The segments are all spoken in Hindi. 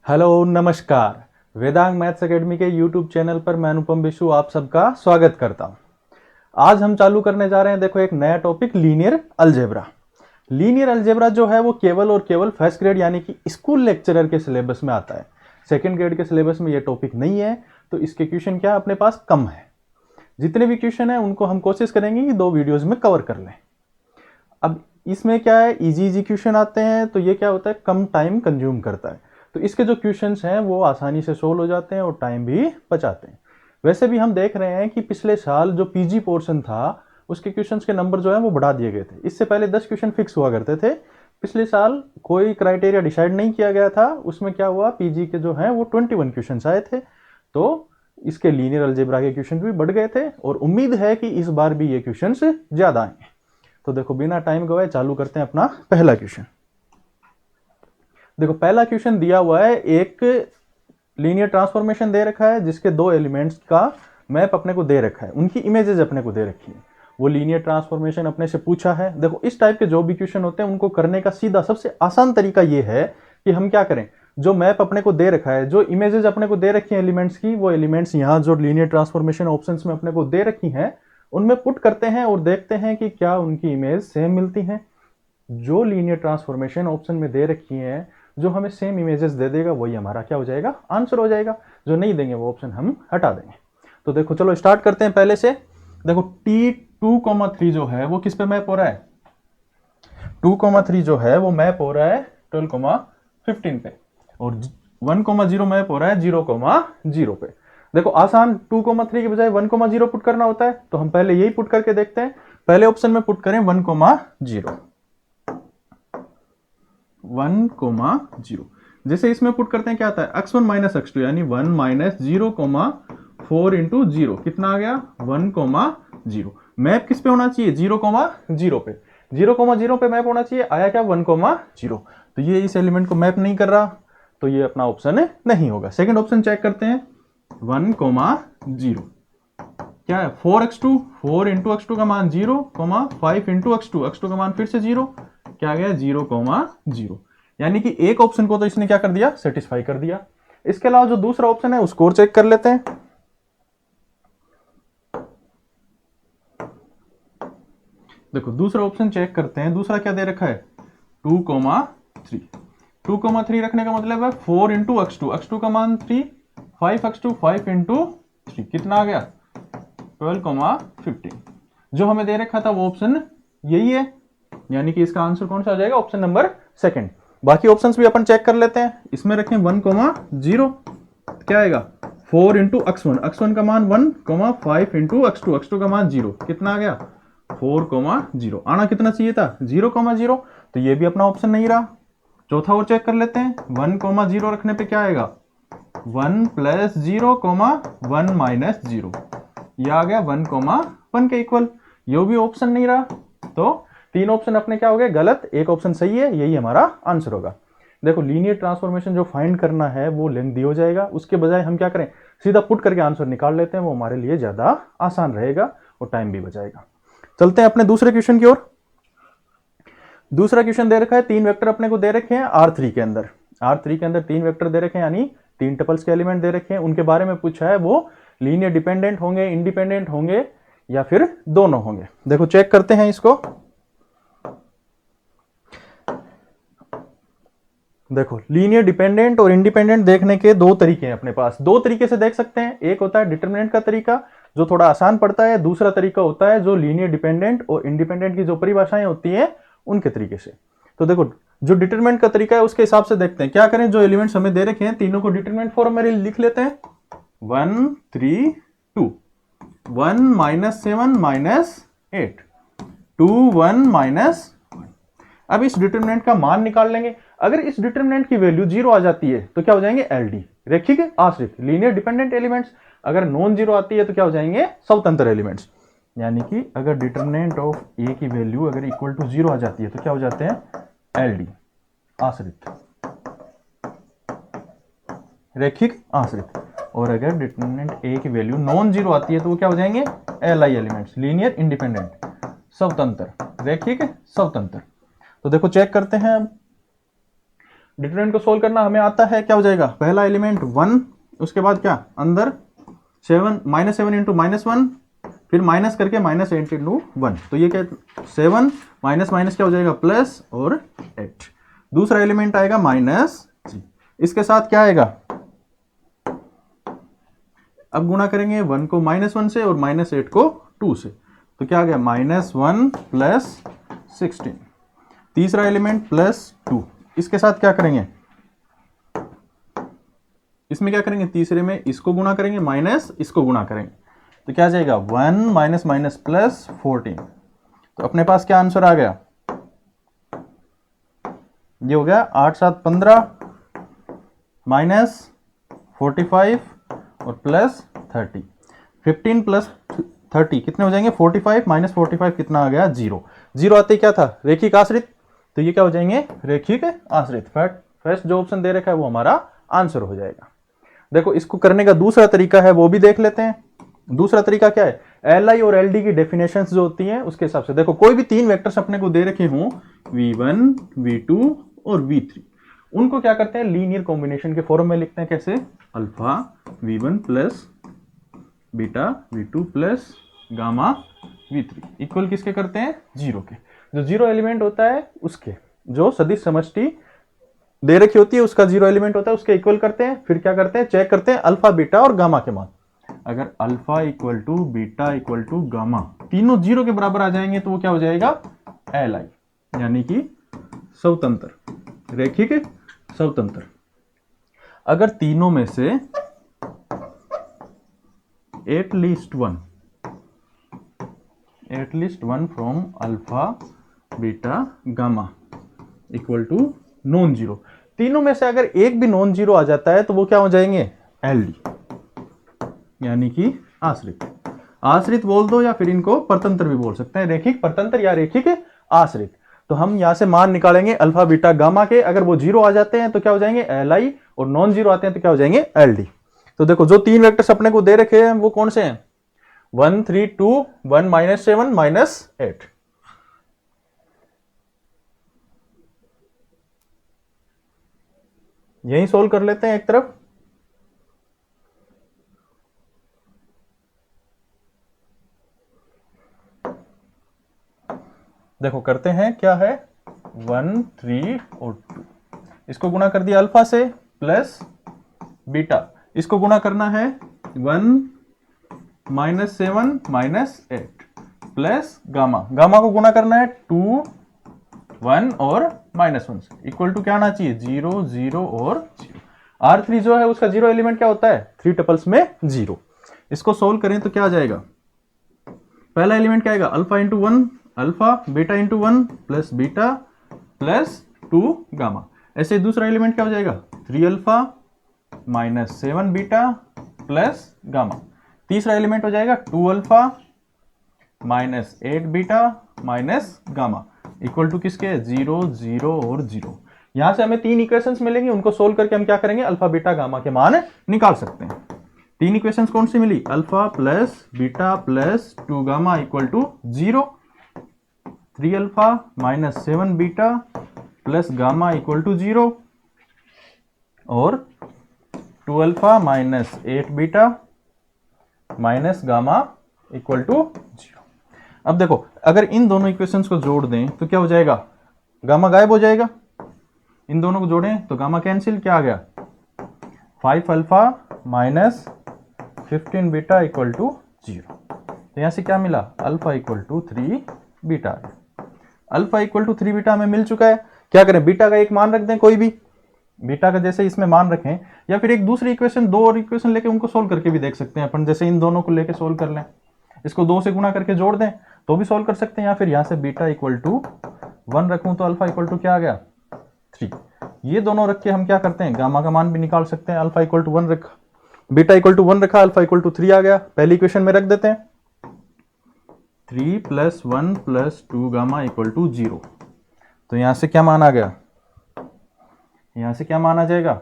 हेलो नमस्कार। वेदांग मैथ्स एकेडमी के यूट्यूब चैनल पर मैं अनुपम बिशु आप सबका स्वागत करता हूं। आज हम चालू करने जा रहे हैं देखो एक नया topic linear algebra. Linear algebra जो है वो केवल और केवल फर्स्ट ग्रेड यानी कि स्कूल लेक्चरर के सिलेबस में आता है। सेकंड ग्रेड के सिलेबस में ये टॉपिक नहीं है, तो इसके क्वेश्चन क्या अपने पास कम है। जितने भी क्वेश्चन है उनको हम कोशिश करेंगे कि 2 वीडियोज में कवर कर लें। अब इसमें क्या है, इजी क्वेश्चन आते हैं, तो ये क्या होता है, कम टाइम कंज्यूम करता है। तो इसके जो क्वेश्चंस हैं वो आसानी से सोल्व हो जाते हैं और टाइम भी बचाते हैं। वैसे भी हम देख रहे हैं कि पिछले साल जो पीजी पोर्शन था उसके क्वेश्चंस के नंबर जो है वो बढ़ा दिए गए थे। इससे पहले 10 क्वेश्चन फिक्स हुआ करते थे। पिछले साल कोई क्राइटेरिया डिसाइड नहीं किया गया था, उसमें क्या हुआ, पीजी के जो हैं वो 21 क्वेश्चन आए थे। तो इसके लीनियर अलजेब्रा के क्वेश्चन भी बढ़ गए थे और उम्मीद है कि इस बार भी ये क्वेश्चन ज्यादा आएंगे। तो देखो बिना टाइम गवाए चालू करते हैं अपना पहला क्वेश्चन। देखो पहला क्वेश्चन दिया हुआ है, एक लीनियर ट्रांसफॉर्मेशन दे रखा है जिसके 2 एलिमेंट्स का मैप अपने को दे रखा है, उनकी इमेजेस अपने को दे रखी है। वो लीनियर ट्रांसफॉर्मेशन अपने से पूछा है। देखो इस टाइप के जो भी क्वेश्चन होते हैं उनको करने का सीधा सबसे आसान तरीका ये है कि हम क्या करें, जो मैप अपने को दे रखा है, जो इमेजेस अपने को दे रखी है एलिमेंट्स की, वो एलिमेंट्स यहाँ जो लीनियर ट्रांसफॉर्मेशन ऑप्शंस में अपने को दे रखी हैं उनमें पुट करते हैं और देखते हैं कि क्या उनकी इमेज सेम मिलती हैं। जो लीनियर ट्रांसफॉर्मेशन ऑप्शन में दे रखी है, जो हमें सेम इमेजेस दे देगा वही हमारा क्या हो जाएगा, आंसर हो जाएगा। जो नहीं देंगे वो ऑप्शन हम हटा देंगे। तो देखो चलो स्टार्ट करते हैं पहले से। देखो T2,3 जो है वो किस पे मैप हो रहा है, 2,3 जो है वो मैप हो रहा है 12,15 पे, और 1,0 मैप हो रहा है 0,0 पे। देखो आसान 2,3 के बजाय 1,0 पुट करना होता है, तो हम पहले यही पुट करके देखते हैं। पहले ऑप्शन में पुट करें 1,0, 1,0। जैसे इसमें पुट करते हैं क्या आता है, x1 माइनस x2 यानी 1 माइनस 0,4 इंटू 0 कितना आ गया, 1,0। मैप किस पे होना चाहिए, 0,0 पे। 0,0 पे मैप होना चाहिए, आया क्या 1,0। तो ये इस एलिमेंट को मैप नहीं कर रहा, तो ये अपना ऑप्शन नहीं होगा। सेकंड ऑप्शन चेक करते हैं, 1,0 क्या है, 4x2, 4 इंटू x2 का मान 0, 5 इंटू x2, x2 का मान फिर से 0, क्या आ गया 0,0। यानी कि एक ऑप्शन को तो इसने क्या कर दिया, सेटिस्फाई कर दिया। इसके अलावा जो दूसरा ऑप्शन है उसको और चेक कर लेते हैं। देखो दूसरा ऑप्शन चेक करते हैं, दूसरा क्या दे रखा है, 2,3। 2,3 रखने का मतलब है 4 इंटू x2, x2 का मान 3, 5x2, 5 इंटू 3 कितना आ गया 12,15। जो हमें दे रखा था वो ऑप्शन यही है, यानी कि इसका आंसर कौन सा आ जाएगा, ऑप्शन नंबर सेकंड। बाकी ऑप्शंस भी अपन चेक कर लेते हैं। इसमें रखें 1,0, क्या आएगा 4 इंटू x1, x1 का मान 1, 5 इंटू x2, x2 का मान 0 कितना आ गया 4,0। आना कितना चाहिए था 0,0, तो ये भी अपना ऑप्शन नहीं रहा। चौथा और चेक कर लेते हैं, 1,0 रखने पे क्या आएगा 1 प्लस 0, 1 माइनस 0, यह आ गया 1,1 के इक्वल। ये भी ऑप्शन नहीं रहा, तो 3 ऑप्शन अपने क्या हो गए गलत, एक ऑप्शन सही है, यही हमारा आंसर होगा। देखो लीनियर ट्रांसफॉर्मेशन जो फाइंड करना है वो लेंथी हो जाएगा, उसके बजाय हम क्या करें, सीधा पुट करके आंसर निकाल लेते हैं, वो हमारे लिए ज्यादा आसान रहेगा और टाइम भी बचाएगा। चलते हैं अपने दूसरे क्वेश्चन की ओर। दूसरा क्वेश्चन दे रखा है, 3 वेक्टर अपने को दे रखे हैं R3 के अंदर। R3 के अंदर 3 वेक्टर दे रखे हैं, यानी 3 टपल्स के एलिमेंट दे रखे हैं। उनके बारे में पूछा है वो लीनियर डिपेंडेंट होंगे, इंडिपेंडेंट होंगे या फिर दोनों होंगे। देखो चेक करते हैं इसको। देखो लीनियर डिपेंडेंट और इंडिपेंडेंट देखने के 2 तरीके हैं अपने पास। 2 तरीके से देख सकते हैं, एक होता है डिटरमिनेंट का तरीका जो थोड़ा आसान पड़ता है, दूसरा तरीका होता है जो लीनियर डिपेंडेंट और इंडिपेंडेंट की जो परिभाषाएं होती हैं उनके तरीके से। तो देखो जो डिटरमिनेंट का तरीका है उसके हिसाब से देखते हैं क्या करें, जो एलिमेंट्स हमें दे रखे हैं तीनों को डिटरमिनेंट फॉर्म में लिख लेते हैं। 1, 3, 2, 1 माइनस 7 माइनस 8, 2, 1 माइनस। अब इस डिटरमिनेंट का मान निकाल लेंगे। अगर इस डिटरमिनेंट की वैल्यू 0 आ जाती है तो क्या हो जाएंगे एलडी, रैखिक आश्रित लीनियर डिपेंडेंट एलिमेंट्स। अगर नॉन जीरो आती है तो क्या हो जाएंगे स्वतंत्र एलिमेंट्स। यानी कि अगर डिटरमिनेंट ऑफ ए की वैल्यू अगर इक्वल टू 0 आ जाती है तो क्या हो जाते हैं एलडी, आश्रित, रैखिक आश्रित। और अगर डिटरमिनेंट ए की वैल्यू नॉन जीरो आती है तो वो क्या हो जाएंगे एलआई एलिमेंट्स, लीनियर इंडिपेंडेंट, स्वतंत्र, रैखिक स्वतंत्र। तो देखो चेक करते हैं अब। डिटरमिनेंट को सोल्व करना हमें आता है, क्या हो जाएगा, पहला एलिमेंट 1, उसके बाद क्या अंदर 7 -7 इंटू -1, फिर माइनस करके -8 इंटू 1, तो ये क्या 7 माइनस माइनस क्या हो जाएगा प्लस और 8। दूसरा एलिमेंट आएगा -3, इसके साथ क्या आएगा, अब गुणा करेंगे 1 को -1 से और -8 को 2 से, तो क्या आ गया -1 प्लस 16। तीसरा एलिमेंट +2, इसके साथ क्या करेंगे, इसमें क्या करेंगे, तीसरे में इसको गुणा करेंगे माइनस इसको गुणा करेंगे, तो क्या आ जाएगा 1 माइनस माइनस प्लस 14। तो अपने पास क्या आंसर आ गया, ये हो गया 8 7 15 माइनस 45 और प्लस 30। 15 प्लस 30 कितने हो जाएंगे, 45 माइनस 45 कितना आ गया 0। 0 आते ही क्या था, रेखिक आश्रित, तो ये क्या हो जाएंगे रेखिक आश्रित। फर्स्ट जो ऑप्शन दे रखा है वो हमारा आंसर हो जाएगा। देखो इसको करने का दूसरा तरीका है वो भी देख लेते हैं। दूसरा तरीका क्या है, एल और एल की डेफिनेशंस जो होती हैं उसके हिसाब से, देखो कोई भी तीन वेक्टर्स अपने को दे रखे हों v1 v2 और v3, उनको क्या करते हैं लीनियर कॉम्बिनेशन के फॉर्म में लिखते हैं। कैसे, alpha v1 plus beta v2 plus gamma v3 equal किसके करते हैं, जीरो के। जो जीरो एलिमेंट होता है उसके, जो सदिश समष्टि दे रखी होती है उसका जीरो एलिमेंट होता है उसके इक्वल करते हैं। फिर क्या करते हैं, चेक करते हैं अल्फा बीटा और गामा के मान। अगर alpha equal to beta equal to gamma तीनों जीरो के बराबर आ जाएंगे तो वो क्या हो जाएगा एल आई, यानी कि स्वतंत्र, रेखिक स्वतंत्र। अगर तीनों में से at least one from alpha beta gamma equal to non zero, तीनों में से अगर एक भी नॉन जीरो आ जाता है तो वो क्या हो जाएंगे एल डी, यानी कि आश्रित। आश्रित बोल दो या फिर इनको परतंत्र भी बोल सकते हैं, रेखिक परतंत्र या रेखिक आश्रित। तो हम यहां से मान निकालेंगे अल्फा बीटा गामा के, अगर वो जीरो आ जाते हैं तो क्या हो जाएंगे एल आई, और नॉन जीरो आते हैं तो क्या हो जाएंगे एल डी। तो देखो जो तीन वेक्टर्स अपने को दे रखे हैं वो कौन से हैं, 1 3 2 1 -7 -8। यही सोल्व कर लेते हैं एक तरफ। देखो करते हैं क्या है, 1 3 और 2, इसको गुणा कर दिया अल्फा से प्लस बीटा, इसको गुणा करना है 1 -7 -8 प्लस गामा, गामा को गुणा करना है 2 1 और -1 से, इक्वल टू क्या आना चाहिए 0 0 और 0। R3 जो है उसका जीरो एलिमेंट क्या होता है 3 टपल्स में 0। इसको सोल्व करें तो क्या आ जाएगा, पहला एलिमेंट क्या आएगा alpha into 1 alpha, beta into 1 plus beta plus 2 gamma. ऐसे दूसरा एलिमेंट क्या हो जाएगा 3 अल्फा -7 बीटा प्लस गामा। तीसरा एलिमेंट हो जाएगा 2 alpha -8 beta minus gamma equal to किसके 0 0 और 0। यहां से हमें तीन इक्वेशंस मिलेंगी, उनको सोल्व करके हम क्या करेंगे अल्फा बीटा गामा के मान निकाल सकते हैं। तीन इक्वेशंस कौन सी मिली, alpha plus beta plus 2 gamma equal to 0, 3 alpha -7 beta plus gamma equal to 0, और 2 alpha -8 beta minus gamma equal to 0। अब देखो अगर इन दोनों इक्वेशंस को जोड़ दें तो क्या हो जाएगा, गामा गायब हो जाएगा। इन दोनों को जोड़ें तो गामा कैंसिल, क्या आ गया 5 अल्फा -15 बीटा इक्वल टू 0। तो यहां से क्या मिला alpha equal to 3 beta. Alpha equal to 3 beta हमें मिल चुका है। क्या करें, बीटा का एक मान रख दें, कोई भी बीटा का जैसे इसमें मान रखें, या फिर एक दूसरी इक्वेशन, दो और इक्वेशन लेके उनको सोल्व करके भी देख सकते हैं अपन। जैसे इन दोनों को लेके सोल्व कर लें, इसको 2 से गुणा करके जोड़ दें तो भी सोल्व कर सकते हैं, या फिर यहां से बीटा इक्वल टू 1 रखूं तो अल्फा इक्वल टू क्या आ गया 3। ये दोनों रख के हम क्या करते हैं गामा का मान भी निकाल सकते हैं। अल्फा इक्वल टू 1 रखा, बीटा इक्वल टू 1 रखा, अल्फा इक्वल टू 3 आ गया। पहली इक्वेशन में रख देते हैं 3 + 1 + 2 गामा इक्वल टू 0। तो यहां से क्या मान आ गया, यहां से क्या मान आ जाएगा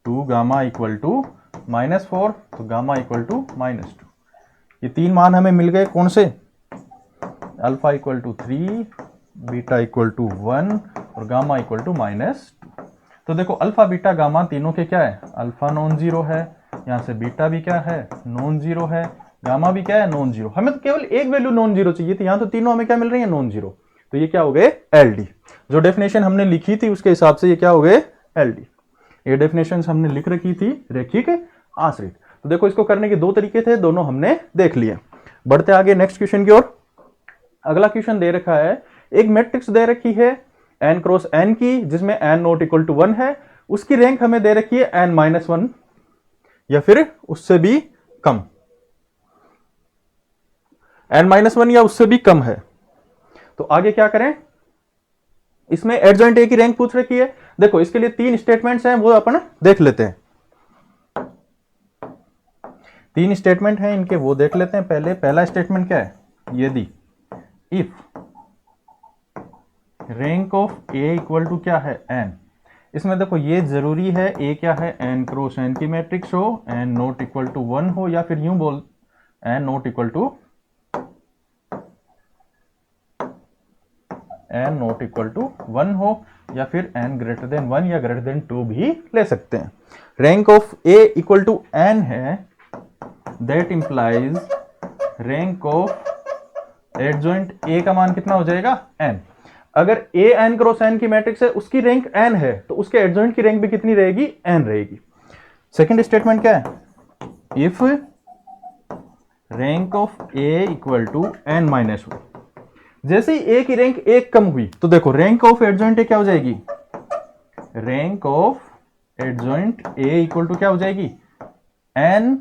2 गामा इक्वल टू -4, तो गामा इक्वल टू -2। ये तीन मान हमें मिल गए, कौन से, alpha equal to 3, beta equal to 1 और गामा इक्वल टू -2। तो देखो अल्फा बीटा गामा तीनों के क्या है, अल्फा नॉन जीरो है, यहाँ से बीटा भी क्या है, नॉन जीरो है, गामा भी क्या है, नॉन जीरो। हमें तो केवल एक वैल्यू नॉन जीरो चाहिए थी, यहाँ तो तीनों हमें क्या मिल रही है, नॉन जीरो। तो ये क्या हो गए, एलडी। जो डेफिनेशन हमने लिखी थी उसके हिसाब से ये क्या हो गए, एलडी। ये डेफिनेशन हमने लिख रखी थी रैखिक आश्रित। तो देखो इसको करने के दो तरीके थे, दोनों हमने देख लिए। बढ़ते आगे नेक्स्ट क्वेश्चन की ओर। अगला क्वेश्चन दे रखा है, एक मैट्रिक्स दे रखी है n क्रॉस n की, जिसमें n नॉट इक्वल टू 1 है, उसकी रैंक हमें दे रखी है n माइनस 1 या फिर उससे भी कम, n माइनस 1 या उससे भी कम है। तो आगे क्या करें, इसमें एडजॉइंट ए की रैंक पूछ रखी है। देखो इसके लिए तीन स्टेटमेंट्स हैं, वो अपन देख लेते हैं। तीन स्टेटमेंट हैं इनके, वो देख लेते हैं पहले। पहला स्टेटमेंट क्या है, यदि if rank of A equal to क्या है, n। इसमें देखो ये जरूरी है ए क्या है, n क्रॉस n की मैट्रिक्स हो, n नॉट इक्वल टू 1 हो, या फिर यूं बोल n not equal to n not equal to 1 हो, या फिर n ग्रेटर देन 1 या ग्रेटर देन 2 भी ले सकते हैं। Rank of A equal to n है, that implies rank of adjoint A का मान कितना हो जाएगा, n। अगर a n क्रॉस n की मैट्रिक्स है, उसकी रैंक n है, तो उसके एडजॉइंट की रैंक भी कितनी रहेगी, n रहेगी। सेकंड स्टेटमेंट क्या है, if rank of a equal to n minus 1। जैसे ही a की रैंक एक कम हुई, तो देखो रैंक ऑफ एडजॉइंट ए क्या हो जाएगी, rank of adjoint a equal to क्या हो जाएगी, n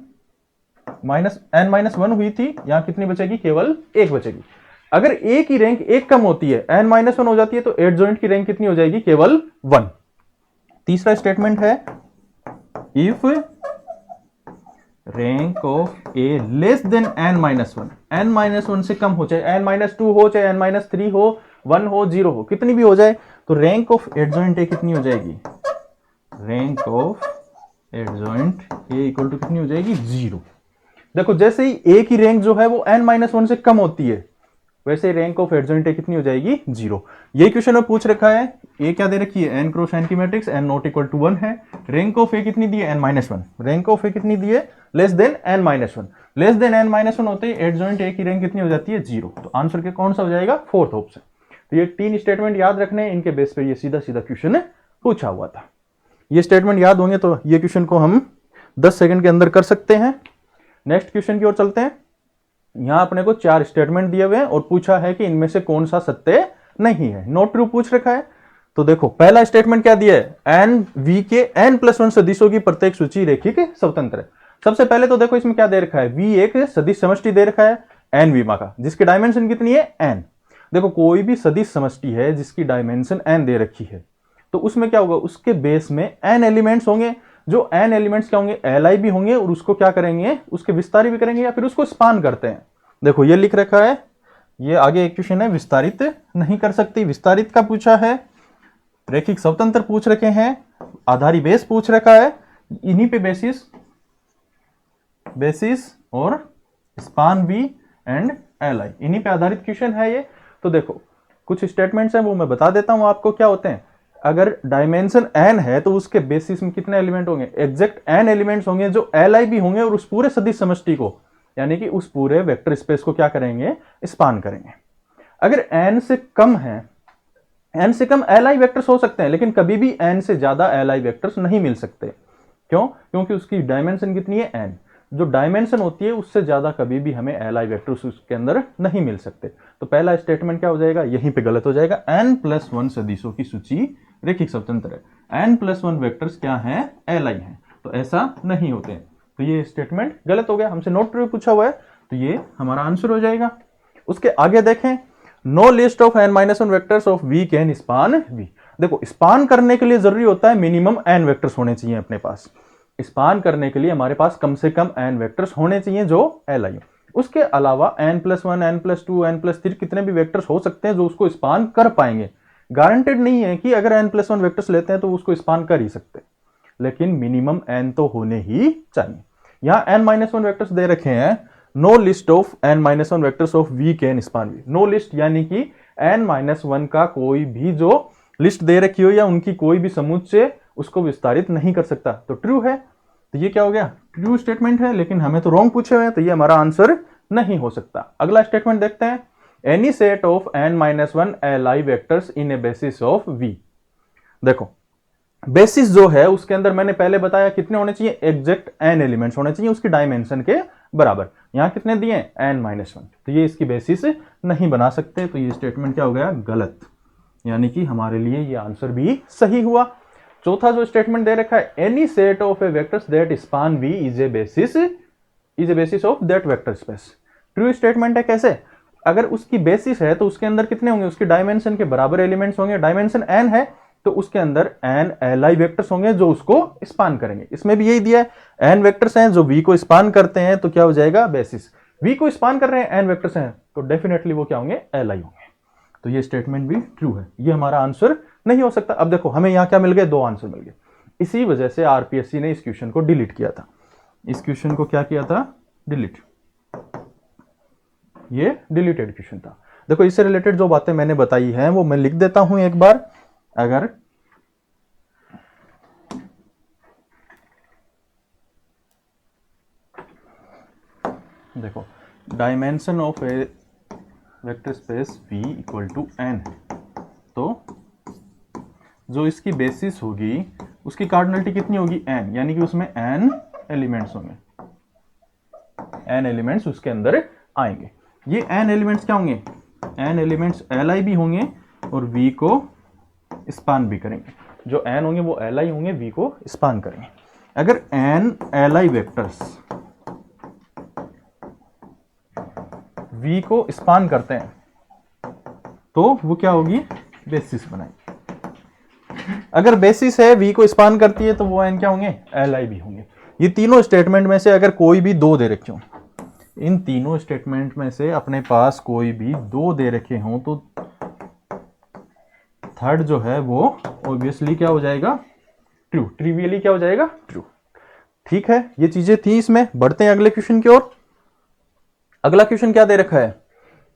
माइनस 1 हुई थी, यहां कितनी बचेगी, केवल एक बचेगी। अगर a की रैंक एक कम होती है, n माइनस 1 हो जाती है, तो एडजॉइंट की रैंक कितनी हो जाएगी, केवल 1। तीसरा स्टेटमेंट है, if rank of A less than n minus 1, n minus 1 से कम हो, चाहे n माइनस 2 हो, चाहे n माइनस 3 हो, 1 हो, 0 हो, कितनी भी हो जाए, तो रैंक ऑफ एडजॉइंट ए कितनी हो जाएगी, rank of adjoint A equal to कितनी हो जाएगी, 0। देखो जैसे ही a की रैंक जो है वो n माइनस 1 से कम होती है, वैसे रैंक ऑफ एडजॉइंट ए कितनी हो जाएगी, 0। यही क्वेश्चन में पूछ रखा है, ए क्या दे रखी है, n क्रॉस n की matrix, n not equal to 1 है, रैंक ऑफ ए कितनी दी है, n minus 1, rank of A कितनी दी है, less than n minus 1, less than n minus 1 होते ही एडजॉइंट ए की रैंक कितनी हो जाती है, 0। तो आंसर के कौन सा हो जाएगा, फोर्थ ऑप्शन। तो ये तीन स्टेटमेंट याद रखने, इनके बेस पे ये सीधा सीधा क्वेश्चन पूछा हुआ था। ये स्टेटमेंट याद होंगे तो ये क्वेश्चन को हम 10 सेकंड के अंदर कर सकते हैं। नेक्स्ट क्वेश्चन की ओर चलते हैं। यहां अपने को 4 स्टेटमेंट दिए हुए हैं और पूछा है कि इनमें से कौन सा सत्य नहीं है, नॉट ट्रू पूछ रखा है। तो देखो पहला स्टेटमेंट क्या दिया है, एन वी के n+1 सदिशों की प्रत्येक सूची रैखिक स्वतंत्र है। सबसे पहले तो देखो इसमें क्या दे रखा है, वी एक सदिश समष्टि दे रखा है n वीमा का, जिसकी डायमेंशन कितनी है, n। देखो कोई भी सदिश समष्टि है जिसकी डायमेंशन n दे रखी है, तो उसमें क्या होगा, उसके बेस में n एलिमेंट्स होंगे, जो n एलिमेंट्स क्या होंगे, li भी होंगे, और उसको क्या करेंगे, उसके विस्तार भी करेंगे या फिर उसको स्पान करते हैं। देखो ये लिख रखा है, ये आगे एक क्वेश्चन है, विस्तारित नहीं कर सकती, विस्तारित का पूछा है, रैखिक स्वतंत्र पूछ रखे हैं, आधारी बेस पूछ रखा है, इन्हीं पे बेसिस और स्पान वी एंड li, इन्हीं पे आधारित क्वेश्चन है ये। तो देखो कुछ स्टेटमेंट्स हैं वो मैं बता देता हूं आपको क्या होते हैं। अगर डायमेंशन n है तो उसके बेसिस में कितने एलिमेंट होंगे, एग्जैक्ट n एलिमेंट्स होंगे जो li भी होंगे, और उस पूरे सदिश समष्टि को, यानी कि उस पूरे वेक्टर स्पेस को क्या करेंगे, स्पान करेंगे। अगर n से कम है, n से कम li वेक्टर्स हो सकते हैं, लेकिन कभी भी n से ज्यादा li वेक्टर्स नहीं मिल सकते। क्यों, क्योंकि उसकी डायमेंशन कितनी है, n। जो डायमेंशन होती है उससे ज्यादा कभी भी हमें li वेक्टर्स उसके अंदर नहीं मिल सकते। तो पहला स्टेटमेंट क्या हो जाएगा, यहीं पे गलत हो जाएगा। n+1 सदिशों की सूची रैखिक स्वतंत्र है, n+1 वेक्टर्स क्या हैं, li हैं, तो ऐसा नहीं होते। तो ये स्टेटमेंट गलत हो गया, हमसे नॉट ट्रू पूछा हुआ है, तो ये हमारा आंसर हो जाएगा। उसके आगे देखें, no list of n-1 vectors of v can span v। देखो स्पान करने के लिए जरूरी होता है मिनिमम n वेक्टर्स होने चाहिए अपने पास। स्पान करने के लिए हमारे पास कम से कम n वेक्टर्स होने चाहिए जो li। उसके अलावा n+1, n+2, n+3 कितने भी वेक्टर्स हो सकते हैं जो उसको स्पान कर पाएंगे। गारंटेड नहीं है कि अगर n+1 वेक्टर्स लेते हैं तो उसको स्पान कर ही सकते, लेकिन मिनिमम n तो होने ही चाहिए। यहां n-1 वेक्टर्स दे रखे हैं, no list of n-1 vectors of v can span v। No list यानी कि n-1 का कोई भी जो लिस्ट दे रखी हो या उनकी कोई भी समुच्चय उसको विस्तारित नहीं कर सकता, तो ट्रू है। तो ये क्या हो गया, ट्रू स्टेटमेंट है, लेकिन हमें तो रॉन्ग पूछे हुए हैं, तो ये हमारा आंसर नहीं हो सकता। अगला स्टेटमेंट देखते हैं, any set of n-1 li vectors in A basis of v। देखो बेसिस जो है उसके अंदर मैंने पहले बताया कितने होने चाहिए, एग्जैक्ट n एलिमेंट्स होने चाहिए उसकी डायमेंशन के बराबर। यहां कितने दिए, n-1, तो ये इसकी बेसिस नहीं बना सकते, तो ये स्टेटमेंट क्या हो गया, गलत, यानी कि हमारे लिए ये आंसर भी सही हुआ। चौथा जो स्टेटमेंट दे रखा है, any set of A vectors that span v is a basis of that vector space. True statement है, कैसे, अगर उसकी बेसिस है तो उसके अंदर कितने होंगे, उसकी डायमेंशन के बराबर एलिमेंट्स होंगे, डायमेंशन n है तो उसके अंदर n li वेक्टर्स होंगे जो उसको स्पान करेंगे। इसमें भी यही दिया है, n वेक्टर्स हैं जो v को स्पान करते हैं, तो क्या हो जाएगा, बेसिस। v को स्पान कर रहे हैं n वेक्टर्स हैं, तो डेफिनेटली वो क्या होंगे, li होंगे, तो ये स्टेटमेंट भी ट्रू है, ये हमारा आंसर नहीं हो सकता। अब देखो हमें यहां क्या मिल गए, 2 आंसर मिल गए। इसी वजह से आरपीएससी ने इस क्वेश्चन को डिलीट किया था, इस क्वेश्चन को क्या किया था, डिलीट, ये डिलीटेड क्वेश्चन था। देखो इससे रिलेटेड जो बातें मैंने बताई हैं वो मैं लिख देता हूं एक बार। अगर देखो dimension of a vector space V equal to n है, तो जो इसकी बेसिस होगी उसकी कार्डिनलिटी कितनी होगी, n, यानी कि उसमें n एलिमेंट्स होंगे, n एलिमेंट्स उसके अंदर आएंगे। ये n एलिमेंट्स क्या होंगे, n एलिमेंट्स li भी होंगे और v को स्पान भी करेंगे। जो n होंगे वो li होंगे, v को स्पान करेंगे। अगर n li वेक्टर्स v को स्पान करते हैं तो वो क्या होगी, बेसिस बनाएंगे। अगर बेसिस है v को स्पान करती है तो वो n क्या होंगे, li भी होंगे। ये तीनों स्टेटमेंट में से अगर कोई भी 2 दे रखे हो, इन तीनों स्टेटमेंट में से अपने पास कोई भी 2 दे रखे हों, तो थर्ड जो है वो ऑब्वियसली क्या हो जाएगा, ट्रू, ट्रिवियली क्या हो जाएगा, ट्रू। ठीक है, ये चीजें थी इसमें। बढ़ते हैं अगले क्वेश्चन की ओर। अगला क्वेश्चन क्या दे रखा है,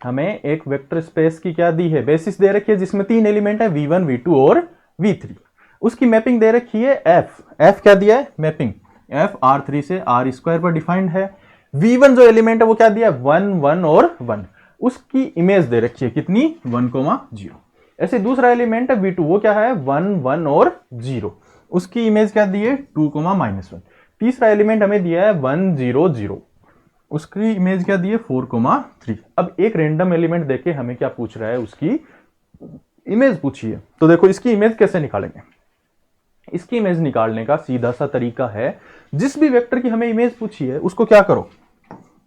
हमें एक वेक्टर स्पेस की क्या दी है, बेसिस दे रखी है जिसमें 3 एलिमेंट है, v1 v2 और v3। उसकी मैपिंग दे रखी है f क्या दिया है, मैपिंग f r3 से r² पर डिफाइंड है। v1 जो एलिमेंट है वो क्या दिया है, 1 1 और 1, उसकी इमेज दे रखी है कितनी, 1,0। ऐसे दूसरा एलिमेंट है v2, वो क्या है, 1 1 और 0, उसकी इमेज क्या दी है, 2,-1। तीसरा एलिमेंट हमें दिया है 1 0 0, उसकी इमेज क्या दी है, 4,3। अब एक रैंडम एलिमेंट देके हमें क्या पूछ रहा है, उसकी इमेज पूछी है। तो देखो इसकी इमेज कैसे निकालेंगे, इसकी इमेज निकालने का सीधा सा तरीका है, जिस भी वेक्टर की हमें इमेज पूछी है उसको क्या करो,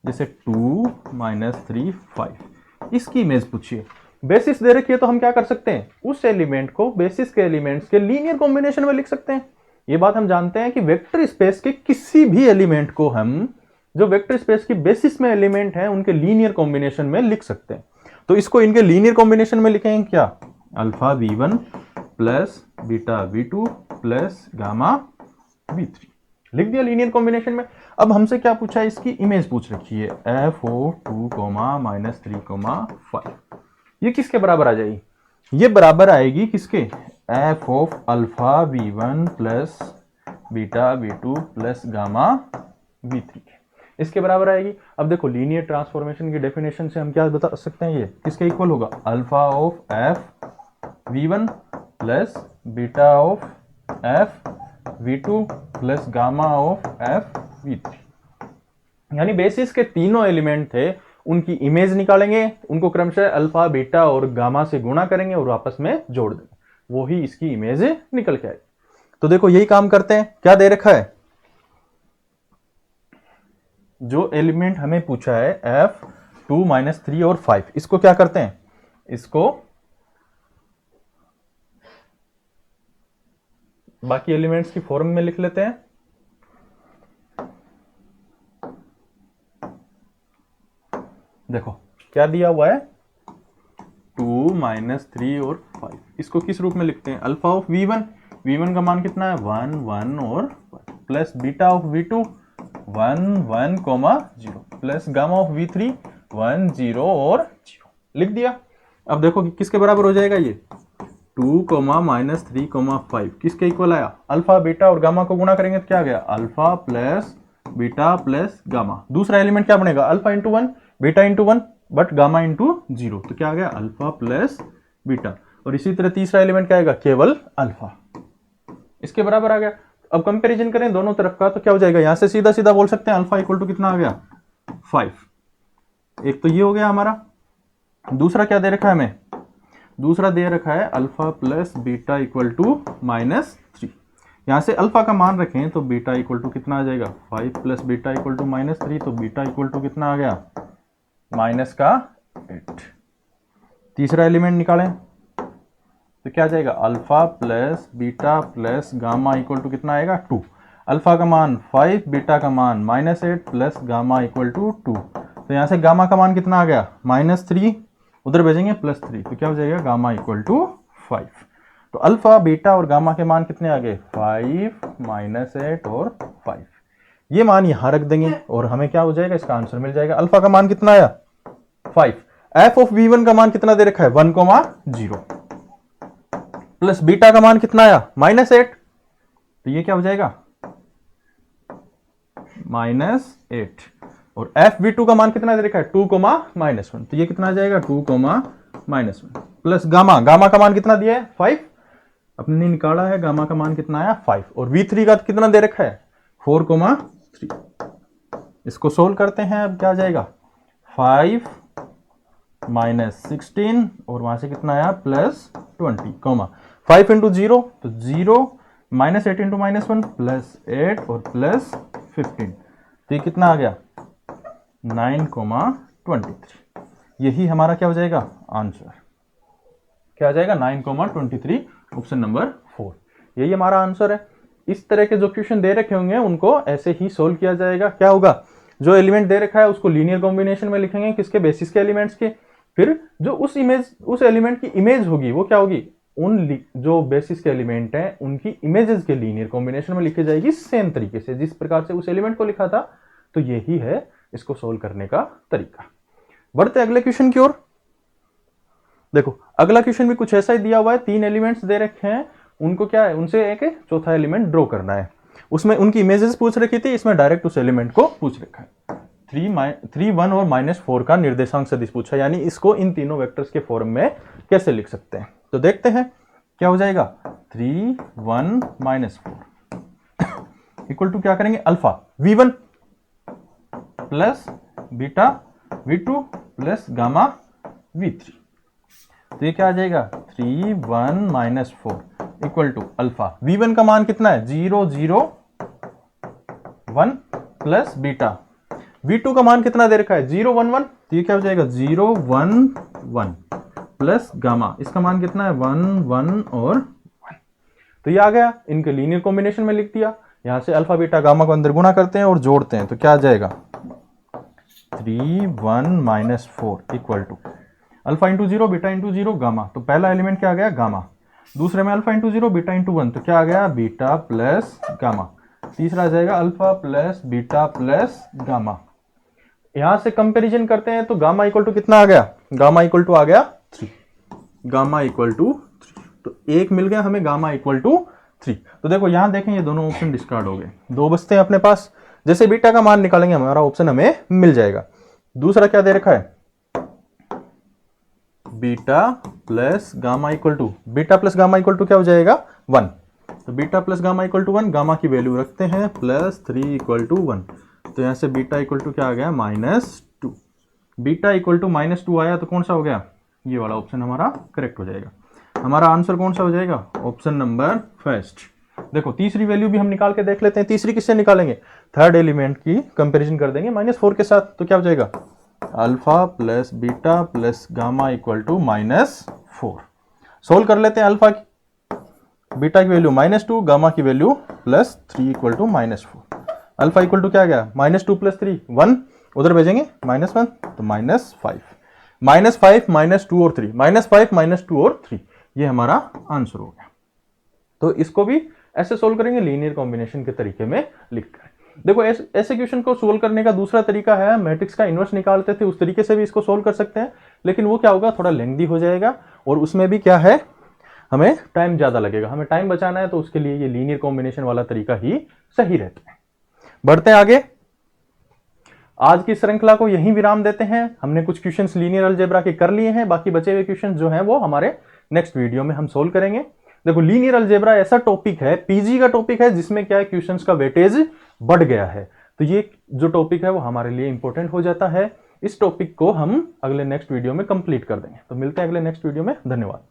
जैसे 2 -3 5, इसकी इमेज पूछिए, बेसिस दे रखी है तो हम क्या कर सकते हैं, उस एलिमेंट को बेसिस के एलिमेंट्स के लीनियर कॉम्बिनेशन में लिख सकते हैं। ये बात हम जानते हैं कि वेक्टर स्पेस के किसी भी एलिमेंट को हम जो वेक्टर स्पेस की बेसिस में एलिमेंट है उनके लीनियर कॉम्बिनेशन में लिख सकते हैं। तो इसको इनके लीनियर कॉम्बिनेशन में लिखेंगे क्या, alpha v1 plus beta v2 plus gamma v3, लिख दिया लीनियर कॉम्बिनेशन में। अब हमसे क्या पूछा है, इसकी इमेज पूछ रखी है, f(2, -3, 5), ये किसके बराबर आ जाएगी, ये बराबर आएगी किसके, f of alpha v1 plus beta v2 plus gamma v3, इसके बराबर आएगी। अब देखो लीनियर ट्रांसफॉर्मेशन की डेफिनेशन से हम क्या बता सकते हैं, ये किसके इक्वल होगा, alpha of f v1 plus beta of f v2 plus gamma of f v3। यानी बेसिस के तीनों एलिमेंट थे, उनकी इमेज निकालेंगे, उनको क्रमशः अल्फा बीटा और गामा से गुणा करेंगे और आपस में जोड़ देंगे, वो ही इसकी इमेज निकल के आएगी। तो देखो यही काम करते हैं, क्या दे रखा है, जो एलिमेंट हमें पूछा है f2 -3 और 5, इसको क्या करते हैं, इसको बाकी एलिमेंट्स की फॉर्म में लिख लेते हैं। देखो क्या दिया हुआ है, 2 -3 और 5, इसको किस रूप में लिखते हैं, अल्फा ऑफ v1 का मान कितना है, 1 1 और 1, plus beta of v2 1 1, 0, plus gamma of v3 1 0 और 0, लिख दिया। अब देखो कि किसके बराबर हो जाएगा, ये 2 कोमा माइनस 3 कोमा 5 किसके इक्वल आया? अल्फा बीटा और गामा को गुणा करेंगे तो क्या आ गया? Alpha plus beta plus gamma. दूसरा एलिमेंट क्या बनेगा? Alpha into 1 beta into 1 but gamma into 0, तो क्या आ गया? Alpha plus beta. और इसी तरह तीसरा एलिमेंट क्या आएगा? केवल अल्फा, इसके बराबर आ गया। अब कंपैरिजन करें दोनों तरफ का तो क्या हो जाएगा? यहां से सीधा सीधा बोल सकते हैं अल्फा इक्वल टू कितना आ गया? 5। एक तो ये हो गया हमारा। दूसरा क्या दे रखा है हमें? दूसरा दे रखा है alpha plus beta equal to -3। यहां से अल्फा का मान रखें तो बीटा इक्वल टू कितना आ जाएगा? 5 प्लस बीटा इक्वल टू -3, तो बीटा इक्वल टू कितना आ गया? -8। तीसरा एलिमेंट निकालें तो क्या आ जाएगा? Alpha plus beta plus gamma equal to कितना आएगा? 2। अल्फा का मान 5, बीटा का मान -8 प्लस गामा इक्वल टू 2। तो यहां से गामा का मान कितना आ गया? -3, उधर भेजेंगे +3, तो क्या हो जाएगा? Gamma equal to 5। तो अल्फा बीटा और गामा के मान कितने आ गए? 5, -8 और 5। ये मान यहां रख देंगे और हमें क्या हो जाएगा? इसका आंसर मिल जाएगा। अल्फा का मान कितना आया? 5। एफ ऑफ v1 का मान कितना दे रखा है? 1,0 प्लस बीटा का मान कितना आया? -8, तो ये क्या हो जाएगा? -8। और एफ v2 का मान कितना दे रखा है? 2,-1, तो ये कितना आ जाएगा? 2,-1 प्लस गामा, गामा का मान कितना दिया है? 5, अपने निकाला है। गामा का मान कितना आया? 5। और v3 का कितना दे रखा है? 4,3। इसको सोल्व करते हैं। अब क्या आ जाएगा? 5 -16 और वहां से कितना आया? +20, 5 इंटू 0 तो 0, -8 इंटू -1 +8 और +15, तो ये कितना आ गया? 9,23। यही हमारा क्या हो जाएगा? आंसर क्या आ जाएगा? 9,23, ऑप्शन नंबर 4, यही हमारा आंसर है। इस तरह के जो क्वेश्चन दे रखे होंगे उनको ऐसे ही सोल्व किया जाएगा। क्या होगा? जो एलिमेंट दे रखा है उसको लीनियर कॉम्बिनेशन में लिखेंगे, किसके? बेसिस के एलिमेंट्स के। फिर जो उस एलिमेंट की इमेज होगी वो क्या होगी? उन जो बेसिस के एलिमेंट हैं उनकी इमेजेस के लीनियर कॉम्बिनेशन में लिखी जाएगी, सेम तरीके से जिस प्रकार से उस एलिमेंट को लिखा था। तो यही है इसको सोल्व करने का तरीका। बढ़ते अगले क्वेश्चन की ओर। देखो अगला क्वेश्चन भी कुछ ऐसा ही दिया हुआ है। 3 एलिमेंट्स दे रखे हैं, उनको क्या है? उनसे एक चौथा एलिमेंट ड्रॉ करना है। उसमें उनकी इमेजेस पूछ रखी थी, इसमें डायरेक्ट उस एलिमेंट को पूछ रखा है। 3, 1 और -4 का निर्देशांक सदिश पूछा, यानी इसको इन तीनों वेक्टर्स के फॉर्म में कैसे लिख सकते हैं? तो देखते हैं क्या हो जाएगा। 3, 1, -4 इक्वल टू क्या करेंगे? Alpha v1 plus beta v2 plus gamma v3, तो ये क्या आ जाएगा? 3, 1, -4 इक्वल टू अल्फा। v1 का मान कितना है? 0, 0, 1 प्लस बीटा। v2 का मान कितना दे रखा है? 0, 1, 1, तो ये क्या हो जाएगा? 0, 1, 1 प्लस गामा, इसका मान कितना है? 1, 1 और 1, तो ये आ गया। इनके लीनियर कॉम्बिनेशन में लिख दिया। यहां से अल्फा बीटा गामा को अंदर गुणा करते हैं और जोड़ते हैं, तो क्या आ जाएगा? 3, 1, -4 equal to alpha into 0 beta into 0 gamma. तो पहला एलिमेंट क्या आ गया? गामा। दूसरे में अल्फा इंटू 0 बीटा इंटू 1, तो क्या आ गया? Beta plus gamma. तीसरा आ जाएगा alpha plus beta plus gamma. यहां से कंपैरिजन करते हैं तो गामा इक्वल टू कितना आ गया? गामा इक्वल टू आ गया 3। गामा इक्वल टू 3, तो एक मिल गया हमें गामा इक्वल टू 3। तो देखो यहां देखें ये दोनों ऑप्शन डिस्कार्ड हो गए, 2 बचते हैं अपने पास। जैसे बीटा का मान निकालेंगे हमारा ऑप्शन हमें मिल जाएगा। दूसरा क्या दे रखा है? Beta plus gamma equal to, beta plus gamma equal to क्या हो जाएगा? 1। तो beta plus gamma equal to 1, gamma की वैल्यू रखते हैं +3 इक्वल टू 1, तो यहां से बीटा इक्वल टू क्या आ गया? -2। बीटा इक्वल टू -2 आया तो कौन सा हो गया? ये वाला ऑप्शन हमारा करेक्ट हो जाएगा। हमारा आंसर कौन सा हो जाएगा? Option number first. देखो तीसरी वैल्यू भी हम निकाल के देख लेते हैं। तीसरी किससे निकालेंगे? थर्ड एलिमेंट की कंपैरिजन कर देंगे -4 के साथ, तो क्या हो जाएगा? Alpha plus beta plus gamma equal to -4। Solve कर लेते हैं। अल्फा की, बीटा की वैल्यू -2, गामा की value +3 equal to -4। Alpha equal to क्या गया? -2 + 3 1, उधर भेजेंगे -1, तो -5, -2 और 3, -5, -2 और 3, ये हमारा आंसर हो गया। तो इसको भी ऐसे सोल्व करेंगे लीनियर कॉम्बिनेशन के तरीके में लिखकर। देखो ऐसे क्वेश्चन को सोल्व करने का दूसरा तरीका है, मैट्रिक्स का इनवर्स निकालते थे उस तरीके से भी इसको सोल्व कर सकते हैं, लेकिन वो क्या होगा? थोड़ा लेंथी हो जाएगा। और उसमें भी क्या है? हमें टाइम ज़्यादा लगेगा। हमें टाइम बचाना है तो उसके लिए ये लीनियर कॉम्बिनेशन वाला तरीका ही सही रहता है। बढ़ते हैं आगे। आज की श्रृंखला को यहीं विराम देते हैं। हमने कुछ क्वेश्चंस लीनियर अलजेब्रा के कर लिए हैं, बाकी बचे हुए क्वेश्चंस जो हैं वो हमारे नेक्स्ट वीडियो में हम सोल्व करेंगे। देखो, लीनियर अलजेब्रा ऐसा टॉपिक है, पीजी का टॉपिक है, जिसमें क्या है, क्वेश्चंस का वेटेज बढ़ गया है। तो ये जो टॉपिक है वो हमारे लिए इंपॉर्टेंट हो जाता है। इस टॉपिक को हम अगले नेक्स्ट वीडियो में कंप्लीट कर देंगे। तो मिलते हैं अगले नेक्स्ट वीडियो में। धन्यवाद।